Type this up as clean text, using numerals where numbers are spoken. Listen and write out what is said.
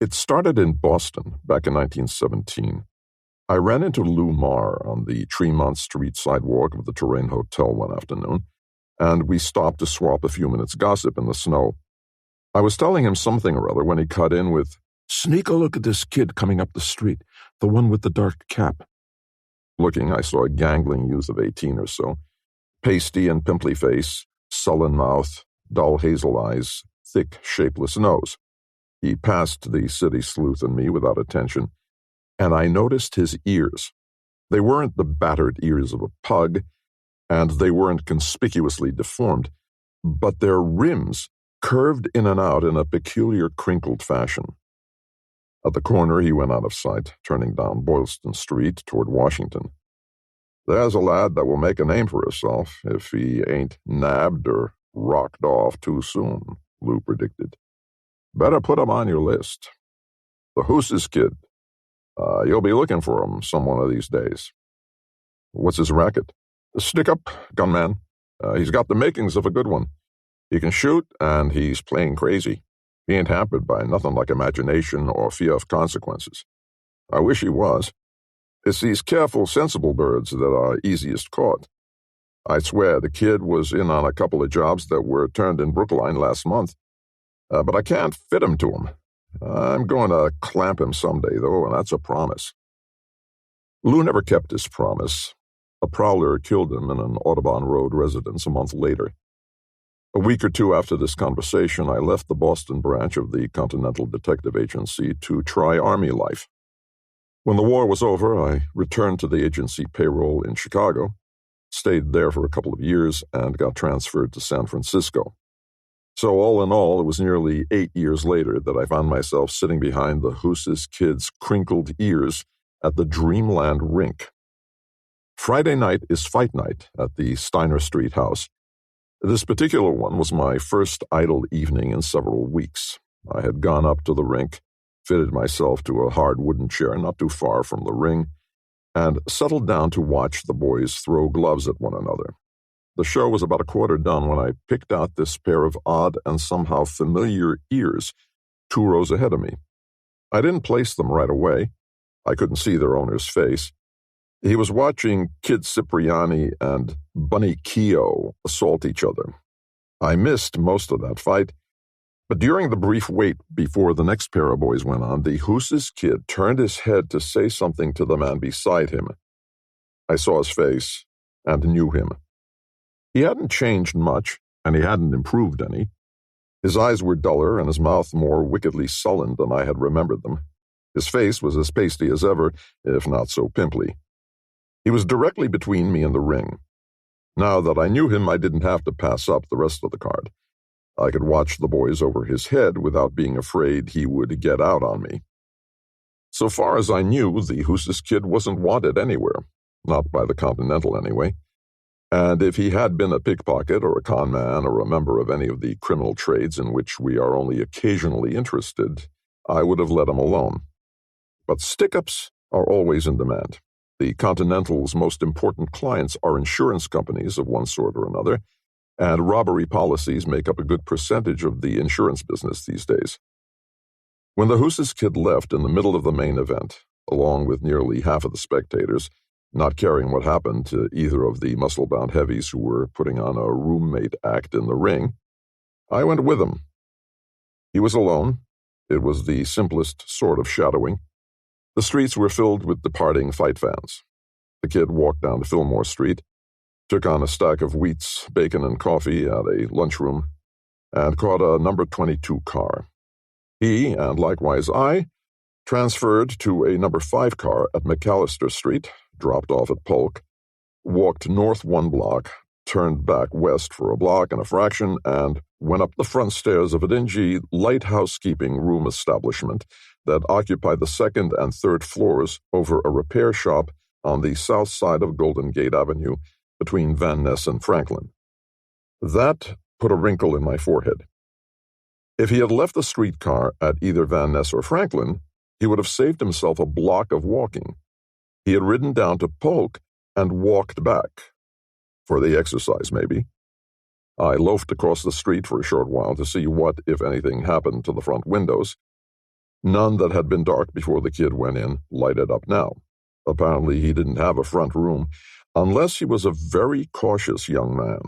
It started in Boston back in 1917. I ran into Lou Marr on the Tremont Street sidewalk of the Touraine Hotel one afternoon, and we stopped to swap a few minutes' gossip in the snow. I was telling him something or other when he cut in with, "Sneak a look at this kid coming up the street, the one with the dark cap." Looking, I saw a gangling youth of 18 or so, pasty and pimply face, sullen mouth, dull hazel eyes, thick, shapeless nose. He passed the city sleuth and me without attention, and I noticed his ears. They weren't the battered ears of a pug, and they weren't conspicuously deformed, but their rims curved in and out in a peculiar crinkled fashion. At the corner, he went out of sight, turning down Boylston Street toward Washington. "There's a lad that will make a name for himself if he ain't nabbed or rocked off too soon," Lou predicted. "Better put him on your list. The Hoose's kid. You'll be looking for him some one of these days." "What's his racket?" "Stick-up gunman. He's got the makings of a good one. He can shoot, and he's plain crazy. He ain't hampered by nothing like imagination or fear of consequences. I wish he was. It's these careful, sensible birds that are easiest caught. I swear the kid was in on a couple of jobs that were turned in Brookline last month. But I can't fit him to him. I'm going to clamp him someday, though, and that's a promise." Lou never kept his promise. A prowler killed him in an Audubon Road residence a month later. A week or two after this conversation, I left the Boston branch of the Continental Detective Agency to try Army life. When the war was over, I returned to the agency payroll in Chicago, stayed there for a couple of years, and got transferred to San Francisco. So all in all, it was nearly 8 years later that I found myself sitting behind the Hoose's kid's crinkled ears at the Dreamland Rink. Friday night is fight night at the Steiner Street house. This particular one was my first idle evening in several weeks. I had gone up to the rink, fitted myself to a hard wooden chair not too far from the ring, and settled down to watch the boys throw gloves at one another. The show was about a quarter done when I picked out this pair of odd and somehow familiar ears 2 rows ahead of me. I didn't place them right away. I couldn't see their owner's face. He was watching Kid Cipriani and Bunny Keogh assault each other. I missed most of that fight, but during the brief wait before the next pair of boys went on, the Hoose's kid turned his head to say something to the man beside him. I saw his face and knew him. He hadn't changed much, and he hadn't improved any. His eyes were duller and his mouth more wickedly sullen than I had remembered them. His face was as pasty as ever, if not so pimply. He was directly between me and the ring. Now that I knew him, I didn't have to pass up the rest of the card. I could watch the boys over his head without being afraid he would get out on me. So far as I knew, the Hoose's kid wasn't wanted anywhere, not by the Continental anyway. And if he had been a pickpocket or a con man or a member of any of the criminal trades in which we are only occasionally interested, I would have let him alone. But stick-ups are always in demand. The Continental's most important clients are insurance companies of one sort or another, and robbery policies make up a good percentage of the insurance business these days. When the Hoose's kid left in the middle of the main event, along with nearly half of the spectators, not caring what happened to either of the muscle-bound heavies who were putting on a roommate act in the ring, I went with him. He was alone. It was the simplest sort of shadowing. The streets were filled with departing fight fans. The kid walked down Fillmore Street, took on a stack of wheats, bacon, and coffee at a lunchroom, and caught a number 22 car. He, and likewise I, transferred to a number 5 car at McAllister Street, dropped off at Polk, walked north 1 block, turned back west for a block and a fraction, and went up the front stairs of a dingy light housekeeping room establishment that occupied the 2nd and 3rd floors over a repair shop on the south side of Golden Gate Avenue between Van Ness and Franklin. That put a wrinkle in my forehead. If he had left the streetcar at either Van Ness or Franklin, he would have saved himself a block of walking. He had ridden down to Polk and walked back. For the exercise, maybe. I loafed across the street for a short while to see what, if anything, happened to the front windows. None that had been dark before the kid went in lighted up now. Apparently he didn't have a front room, unless he was a very cautious young man.